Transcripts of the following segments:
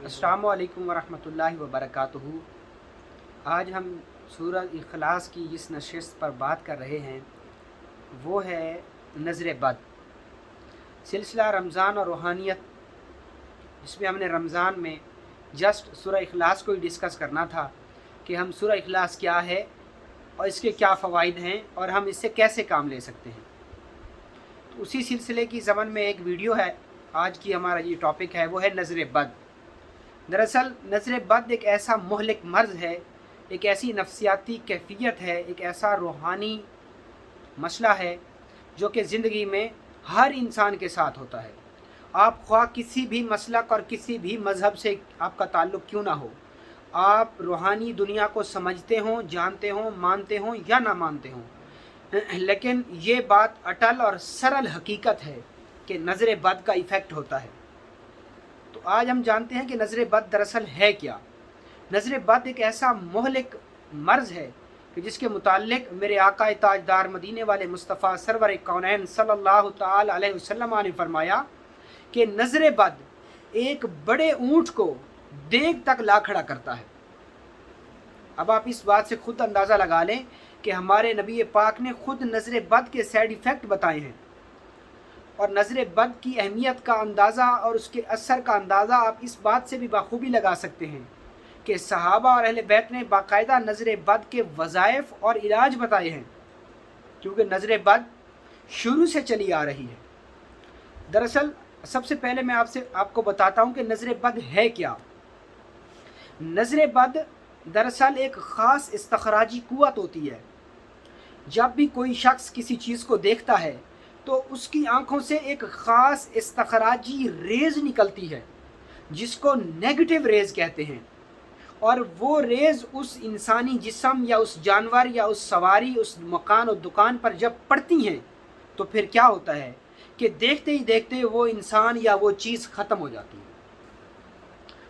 अस्सलामु अलैकुम वरहमतुल्लाहि वबरकातुहू। आज हम सूरह इखलास की जिस नशिस्त पर बात कर रहे हैं वो है नज़र बद। सिलसिला रमज़ान और रूहानियत, इसमें हमने रमज़ान में जस्ट सूरह इखलास को ही डिस्कस करना था कि हम सूरह इखलास क्या है और इसके क्या फ़वाइद हैं और हम इससे कैसे काम ले सकते हैं। तो उसी सिलसिले की ज़मन में एक वीडियो है। आज की हमारा ये टॉपिक है वो है नज़र बद। दरअसल नज़र बद एक ऐसा मुहलिक मर्ज़ है, एक ऐसी नफ्सियाती कैफियत है, एक ऐसा रूहानी मसला है जो कि ज़िंदगी में हर इंसान के साथ होता है। आप ख्वाह किसी भी मसलक और किसी भी मज़हब से आपका ताल्लुक़ क्यों ना हो, आप रूहानी दुनिया को समझते हों, जानते हों, मानते हों या ना मानते हों, लेकिन ये बात अटल और सरल हकीकत है कि नज़र बद का इफ़ेक्ट होता है। तो आज हम जानते हैं कि नज़र बद दरअसल है क्या। नज़र बद एक ऐसा मुहलिक मर्ज़ है कि जिसके मुताल्लिक मेरे आका ताजदार मदीने वाले मुस्तफ़ा सरवर कौनैन सल्लल्लाहु ताला अलैहि वसल्लम ने फरमाया कि नज़र बद एक बड़े ऊँट को देग तक ला खड़ा करता है। अब आप इस बात से ख़ुद अंदाज़ा लगा लें कि हमारे नबी पाक ने ख़ुद नज़र बद के साइड इफ़ेक्ट बताए हैं और नज़र बद की अहमियत का अंदाज़ा और उसके असर का अंदाज़ा आप इस बात से भी बखूबी लगा सकते हैं कि सहाबा और अहले बैत ने बाकायदा नज़र बद के वज़ाइफ और इलाज बताए हैं, क्योंकि नज़र बद शुरू से चली आ रही है। दरअसल सबसे पहले मैं आपको बताता हूँ कि नज़र बद है क्या। नज़र बद दरअसल एक ख़ास इस्तखराजी क़ुव्वत होती है। जब भी कोई शख्स किसी चीज़ को देखता है तो उसकी आंखों से एक ख़ास इस्तखराजी रेज़ निकलती है जिसको नेगेटिव रेज़ कहते हैं, और वो रेज़ उस इंसानी जिस्म या उस जानवर या उस सवारी, उस मकान और दुकान पर जब पड़ती हैं तो फिर क्या होता है कि देखते ही देखते वो इंसान या वो चीज़ ख़त्म हो जाती है,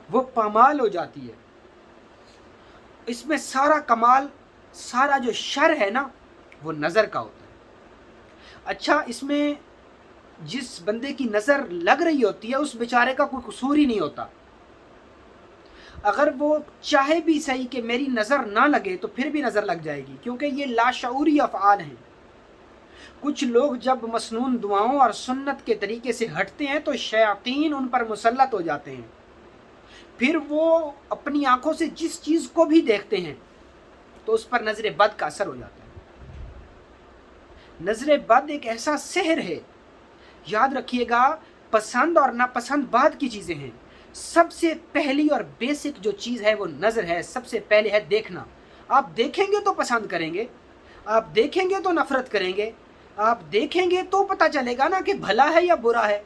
वो पामाल हो जाती है। इसमें सारा कमाल, सारा जो शर है ना, वो नज़र का होता है। अच्छा, इसमें जिस बंदे की नज़र लग रही होती है उस बेचारे का कोई कसूर ही नहीं होता। अगर वो चाहे भी सही कि मेरी नज़र ना लगे तो फिर भी नज़र लग जाएगी, क्योंकि ये लाशऊरी अफ़आल हैं। कुछ लोग जब मसनून दुआओं और सुन्नत के तरीके से हटते हैं तो शयातीन उन पर मुसल्लत हो जाते हैं। फिर वो अपनी आंखों से जिस चीज़ को भी देखते हैं तो उस पर नज़र बद का असर हो जाता है। नज़र बद एक ऐसा सहर है, याद रखिएगा, पसंद और नापसंद बाद की चीज़ें हैं। सबसे पहली और बेसिक जो चीज़ है वो नज़र है। सबसे पहले है देखना। आप देखेंगे तो पसंद करेंगे, आप देखेंगे तो नफ़रत करेंगे, आप देखेंगे तो पता चलेगा ना कि भला है या बुरा है।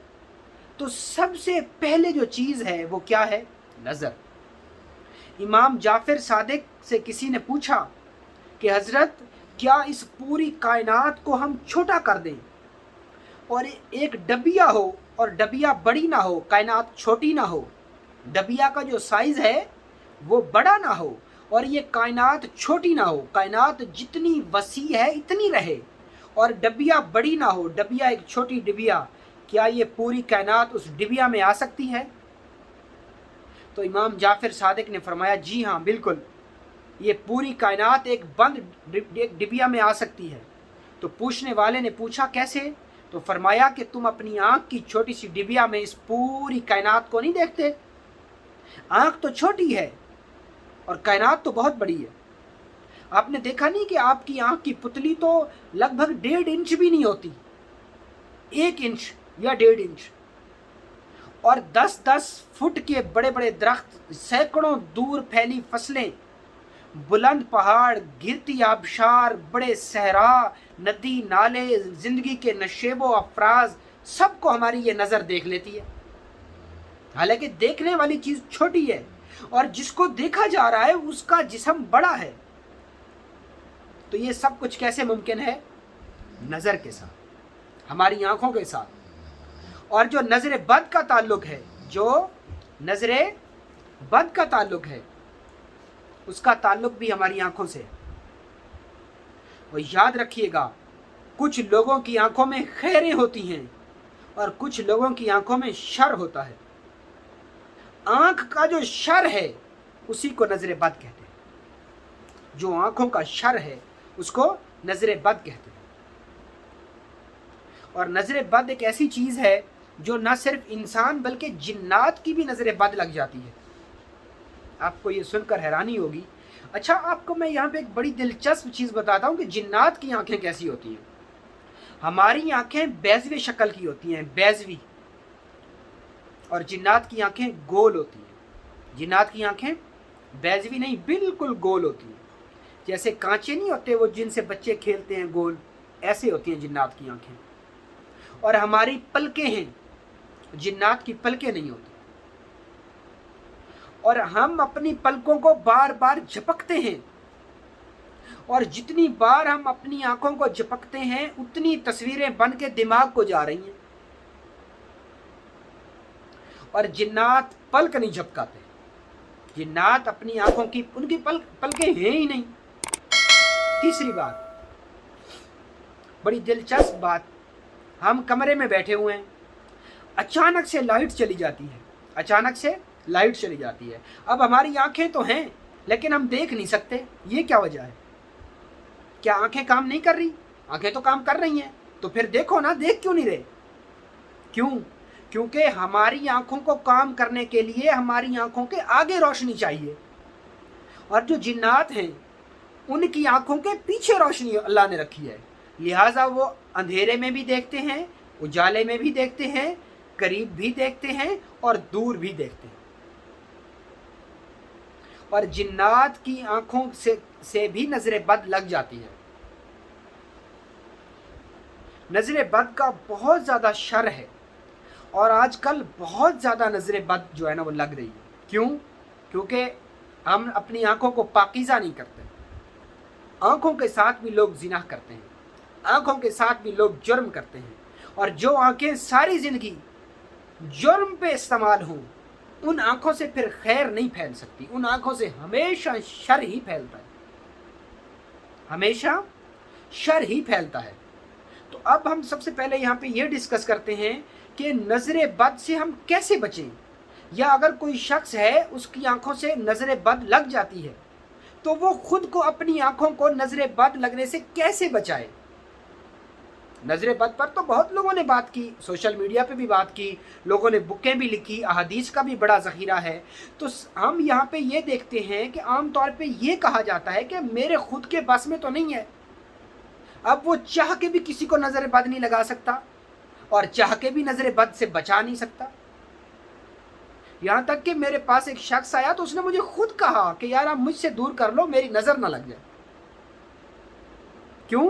तो सबसे पहले जो चीज़ है वो क्या है? नज़र। इमाम जाफ़र सादिक से किसी ने पूछा कि हज़रत, क्या इस पूरी कायनात को हम छोटा कर दें और एक डबिया हो और डबिया बड़ी ना हो, कायनात छोटी ना हो, डबिया का जो साइज़ है वो बड़ा ना हो और ये कायनात छोटी ना हो, कायनात जितनी वसी है इतनी रहे, और डबिया बड़ी ना हो, डबिया एक छोटी डिबिया, क्या ये पूरी कायनात उस डिबिया में आ सकती है? तो इमाम जाफ़र सादिक ने फरमाया, जी हाँ बिल्कुल, ये पूरी कायनात एक बंद डिबिया में आ सकती है। तो पूछने वाले ने पूछा कैसे? तो फरमाया कि तुम अपनी आँख की छोटी सी डिबिया में इस पूरी कायनात को नहीं देखते? आँख तो छोटी है और कायनात तो बहुत बड़ी है। आपने देखा नहीं कि आपकी आँख की पुतली तो लगभग 1.5 इंच भी नहीं होती, 1 इंच या 1.5 इंच, और 10-10 फुट के बड़े बड़े दरख्त, सैकड़ों दूर फैली फसलें, बुलंद पहाड़, गिरती आबशार, बड़े सहरा, नदी नाले, ज़िंदगी के नशेबो अफराज, सबको हमारी ये नज़र देख लेती है। हालांकि देखने वाली चीज़ छोटी है और जिसको देखा जा रहा है उसका जिस्म बड़ा है। तो ये सब कुछ कैसे मुमकिन है? नज़र के साथ, हमारी आँखों के साथ। और जो नज़र बद का ताल्लुक़ है, जो नज़र बद का ताल्लुक़ है, उसका ताल्लुक़ भी हमारी आँखों से है। और याद रखिएगा, कुछ लोगों की आँखों में खैरें होती हैं और कुछ लोगों की आँखों में शर होता है। आँख का जो शर है उसी को नज़र बद कहते हैं। जो आँखों का शर है उसको नज़र बद कहते हैं। और नज़र बद एक ऐसी चीज़ है जो ना सिर्फ इंसान बल्कि जिन्नात की भी नज़र बद लग जाती है। आपको ये सुनकर हैरानी होगी। अच्छा, आपको मैं यहाँ पे एक बड़ी दिलचस्प चीज़ बताता हूँ कि जिन्नात की आंखें कैसी होती हैं। हमारी आंखें बैजवी शक्ल की होती हैं, बैजवी, और जिन्नात की आंखें गोल होती हैं। जिन्नात की आंखें बैजवी नहीं, बिल्कुल गोल होती हैं। जैसे कांचे नहीं होते वो जिनसे बच्चे खेलते हैं गोल, ऐसे होती हैं जिन्नात की आंखें। और हमारी पलकें हैं, जिन्नात की पलकें नहीं होती। और हम अपनी पलकों को बार बार झपकते हैं, और जितनी बार हम अपनी आंखों को झपकते हैं उतनी तस्वीरें बन के दिमाग को जा रही हैं। और जिन्नात पलक नहीं झपकाते। जिन्नात अपनी आंखों की, उनकी पलकें हैं ही नहीं। तीसरी बात, बड़ी दिलचस्प बात, हम कमरे में बैठे हुए हैं, अचानक से लाइट चली जाती है, अचानक से लाइट चली जाती है। अब हमारी आंखें तो हैं लेकिन हम देख नहीं सकते। ये क्या वजह है? क्या आंखें काम नहीं कर रही? आंखें तो काम कर रही हैं, तो फिर देखो ना, देख क्यों नहीं रहे? क्यों? क्योंकि हमारी आंखों को काम करने के लिए हमारी आंखों के आगे रोशनी चाहिए, और जो जिन्नात हैं उनकी आंखों के पीछे रोशनी अल्लाह ने रखी है। लिहाजा वो अंधेरे में भी देखते हैं, उजाले में भी देखते हैं, करीब भी देखते हैं और दूर भी देखते हैं। और जिन्नात की आंखों से भी नजर बद लग जाती है। नजर बद का बहुत ज़्यादा शर है, और आजकल बहुत ज़्यादा नजर बद जो है ना वो लग रही है। क्यों? क्योंकि हम अपनी आंखों को पाकीज़ा नहीं करते। आंखों के साथ भी लोग जिना करते हैं, आंखों के साथ भी लोग जुर्म करते हैं। और जो आंखें सारी ज़िंदगी जुर्म पे इस्तेमाल हों, उन आंखों से फिर खैर नहीं फैल सकती। उन आंखों से हमेशा शर ही फैलता है, हमेशा शर ही फैलता है। तो अब हम सबसे पहले यहाँ पे ये डिस्कस करते हैं कि नज़र बद से हम कैसे बचें, या अगर कोई शख्स है उसकी आंखों से नज़र बद लग जाती है तो वो खुद को, अपनी आंखों को नज़र बद लगने से कैसे बचाए। नज़र बद पर तो बहुत लोगों ने बात की, सोशल मीडिया पे भी बात की, लोगों ने बुकें भी लिखी, अहादीस का भी बड़ा ज़ख़ीरा है। तो हम यहाँ पे ये देखते हैं कि आम तौर पे ये कहा जाता है कि मेरे खुद के बस में तो नहीं है। अब वो चाह के भी किसी को नज़र बद नहीं लगा सकता, और चाह के भी नज़र बद से बचा नहीं सकता। यहाँ तक कि मेरे पास एक शख्स आया तो उसने मुझे खुद कहा कि यार आप मुझसे दूर कर लो, मेरी नज़र ना लग जाए। क्यों?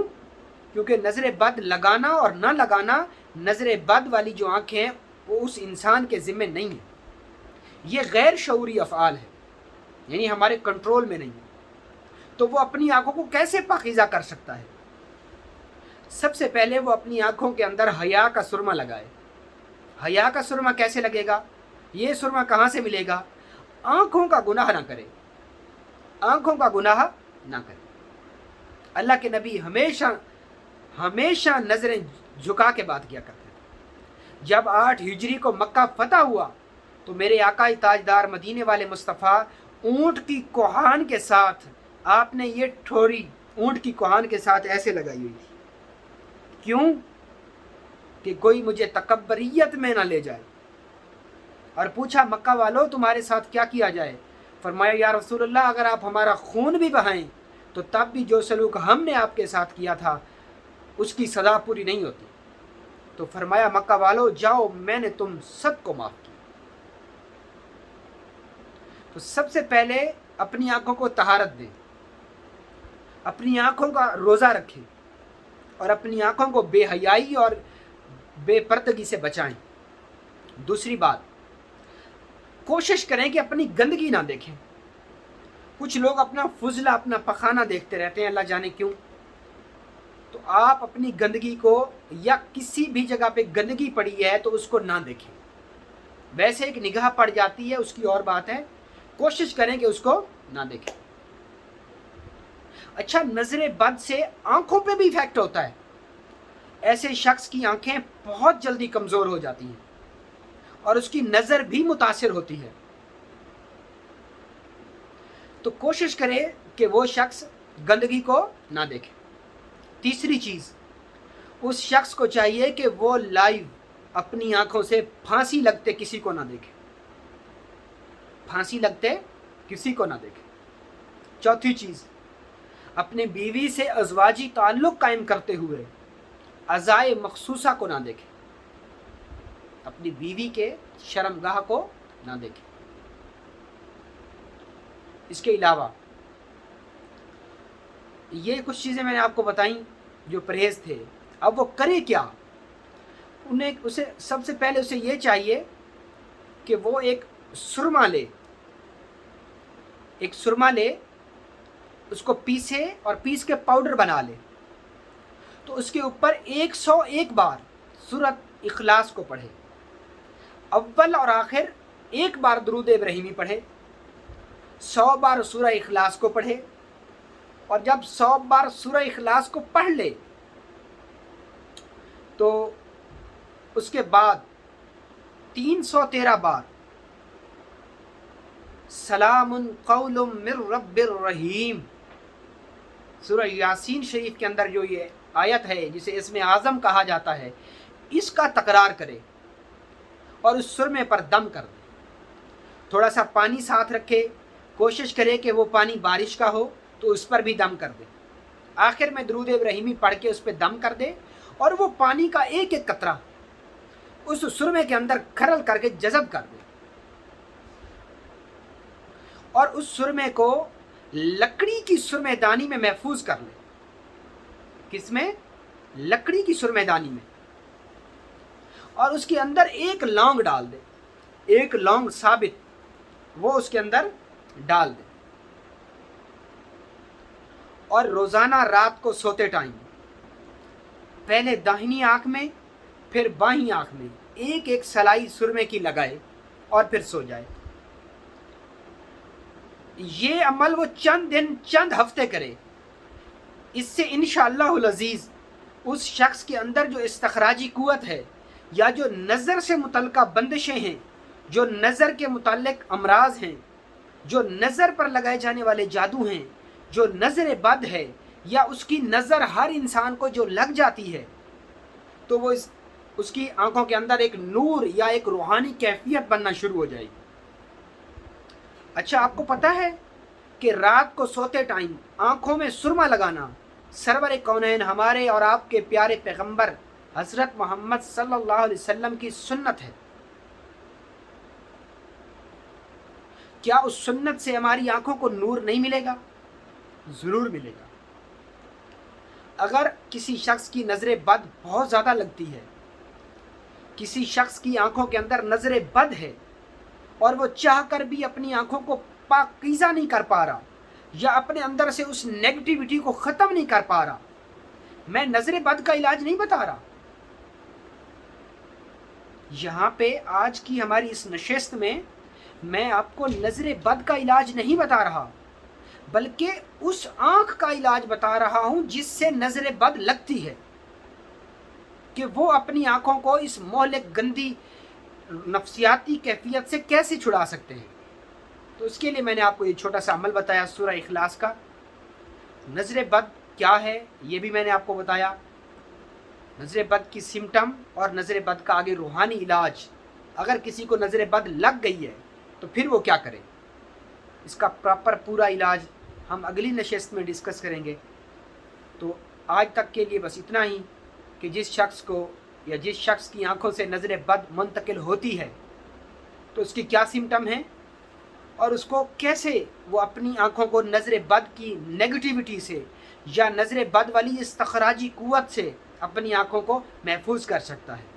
क्योंकि नज़र बद लगाना और ना लगाना, नज़र बद वाली जो आँखें हैं वो उस इंसान के ज़िम्मे नहीं है। ये गैर शऊरी अफ़आल है, यानी हमारे कंट्रोल में नहीं है। तो वो अपनी आँखों को कैसे पाकीज़ा कर सकता है? सबसे पहले वो अपनी आँखों के अंदर हया का सुरमा लगाए। हया का सुरमा कैसे लगेगा? ये सुरमा कहाँ से मिलेगा? आँखों का गुनाह ना करे, आँखों का गुनाह ना करे। अल्लाह के नबी हमेशा हमेशा नज़रें झुका के बात किया करते थे। जब 8 हिजरी को मक्का फतह हुआ तो मेरे आका ताजदार मदीने वाले मुस्तफ़ा ऊँट की कोहान के साथ, आपने ये ठोरी ऊँट की कोहान के साथ ऐसे लगाई हुई थी। क्यों? कि कोई मुझे तकब्बरियत में ना ले जाए। और पूछा, मक्का वालों तुम्हारे साथ क्या किया जाए? फरमाया, या रसूलल्लाह, अगर आप हमारा खून भी बहाएं तो तब भी जो सलूक हमने आपके साथ किया था उसकी सज़ा पूरी नहीं होती। तो फरमाया, मक्का वालों जाओ, मैंने तुम सबको माफ़ किया। तो सबसे पहले अपनी आंखों को तहारत दें, अपनी आंखों का रोज़ा रखें, और अपनी आंखों को बेहयाई और बेपर्दगी से बचाएं। दूसरी बात, कोशिश करें कि अपनी गंदगी ना देखें। कुछ लोग अपना फुजला, अपना पखाना देखते रहते हैं, अल्लाह जाने क्यों। तो आप अपनी गंदगी को, या किसी भी जगह पे गंदगी पड़ी है तो उसको ना देखें। वैसे एक निगाह पड़ जाती है, उसकी और बात है, कोशिश करें कि उसको ना देखें। अच्छा, नज़र बद से आंखों पे भी इफेक्ट होता है। ऐसे शख्स की आंखें बहुत जल्दी कमज़ोर हो जाती हैं और उसकी नज़र भी मुतासिर होती है। तो कोशिश करे कि वो शख्स गंदगी को ना देखे। तीसरी चीज़, उस शख्स को चाहिए कि वो लाइव अपनी आंखों से फांसी लगते किसी को ना देखे, फांसी लगते किसी को ना देखे। चौथी चीज़, अपने बीवी से अज़वाजी ताल्लुक़ कायम करते हुए अज़ाए मखसूसा को ना देखे, अपनी बीवी के शर्मगाह को ना देखे। इसके अलावा ये कुछ चीज़ें मैंने आपको बताई जो परहेज़ थे। अब वो करे क्या? उसे सबसे पहले उसे ये चाहिए कि वो एक सुरमा ले, उसको पीसे और पीस के पाउडर बना ले। तो उसके ऊपर 101 बार सूरत इखलास को पढ़े, अव्वल और आखिर 1 बार दुरूद इब्राहिमी पढ़े, 100 बार सूरह इखलास को पढ़े। और जब 100 बार सूरह इखलास को पढ़ ले तो उसके बाद 313 बार सलामुन कौलुम मिर रब्बिर रहीम, सूरह यासीन शरीफ के अंदर जो ये आयत है जिसे इसमें आज़म कहा जाता है, इसका तकरार करे और उस सुरमे पर दम कर दे। थोड़ा सा पानी साथ रखे, कोशिश करे कि वो पानी बारिश का हो तो उस पर भी दम कर दे। आखिर में दुरूद इब्राहिमी पढ़ के उस पर दम कर दे और वो पानी का एक एक कतरा उस सुरमे के अंदर खरल करके जज़ब कर दे और उस सुरमे को लकड़ी की सुरमेदानी में महफूज कर ले। किसमें? लकड़ी की सुरमेदानी में। और उसके अंदर एक लौंग डाल दे, एक लौंग साबित वो उसके अंदर डाल दे। और रोज़ाना रात को सोते टाइम पहले दाहिनी आँख में फिर बाईं आँख में एक एक सलाई सुरमे की लगाए और फिर सो जाए। ये अमल वो चंद दिन चंद हफ्ते करे। इससे इंशाअल्लाहुल अज़ीज़ उस शख्स के अंदर जो इस्तखराजी कुव्वत है या जो नज़र से मुतल्लिक़ बंदिशें हैं, जो नज़र के मुताल्लिक़ अमराज हैं, जो नज़र पर लगाए जाने वाले जादू हैं, जो नज़र बद है या उसकी नज़र हर इंसान को जो लग जाती है तो वो उसकी आंखों के अंदर एक नूर या एक रूहानी कैफियत बनना शुरू हो जाएगी। अच्छा, आपको पता है कि रात को सोते टाइम आंखों में सुरमा लगाना सरवर कौनैन हमारे और आपके प्यारे पैगंबर हज़रत मोहम्मद सल्लल्लाहु अलैहि वसल्लम की सुन्नत है। क्या उस सुन्नत से हमारी आंखों को नूर नहीं मिलेगा? ज़रूर मिलेगा। अगर किसी शख्स की नज़र बद बहुत ज़्यादा लगती है, किसी शख्स की आंखों के अंदर नज़र बद है और वो चाह कर भी अपनी आंखों को पाकीज़ा नहीं कर पा रहा या अपने अंदर से उस नेगेटिविटी को ख़त्म नहीं कर पा रहा, मैं नज़र बद का इलाज नहीं बता रहा। यहाँ पे आज की हमारी इस नशिस्त में मैं आपको नज़र बद का इलाज नहीं बता रहा, बल्कि उस आँख का इलाज बता रहा हूँ जिससे नज़र बद लगती है, कि वो अपनी आँखों को इस मोहलिक गंदी नफ्सियाती कैफियत से कैसे छुड़ा सकते हैं। तो उसके लिए मैंने आपको ये छोटा सा अमल बताया सूरह इखलास का। नज़र बद क्या है ये भी मैंने आपको बताया, नज़र बद की सिम्टम और नज़र बद का आगे रूहानी इलाज। अगर किसी को नज़र बद लग गई है तो फिर वो क्या करे, इसका प्रॉपर पूरा इलाज हम अगली नशिस्त में डिस्कस करेंगे। तो आज तक के लिए बस इतना ही कि जिस शख्स को या जिस शख्स की आंखों से नज़र बद मुंतकिल होती है तो उसकी क्या सिम्टम है और उसको कैसे वो अपनी आंखों को नज़र बद की नेगेटिविटी से या नज़र बद वाली इस्तखराजी कुव्वत से अपनी आंखों को महफूज कर सकता है।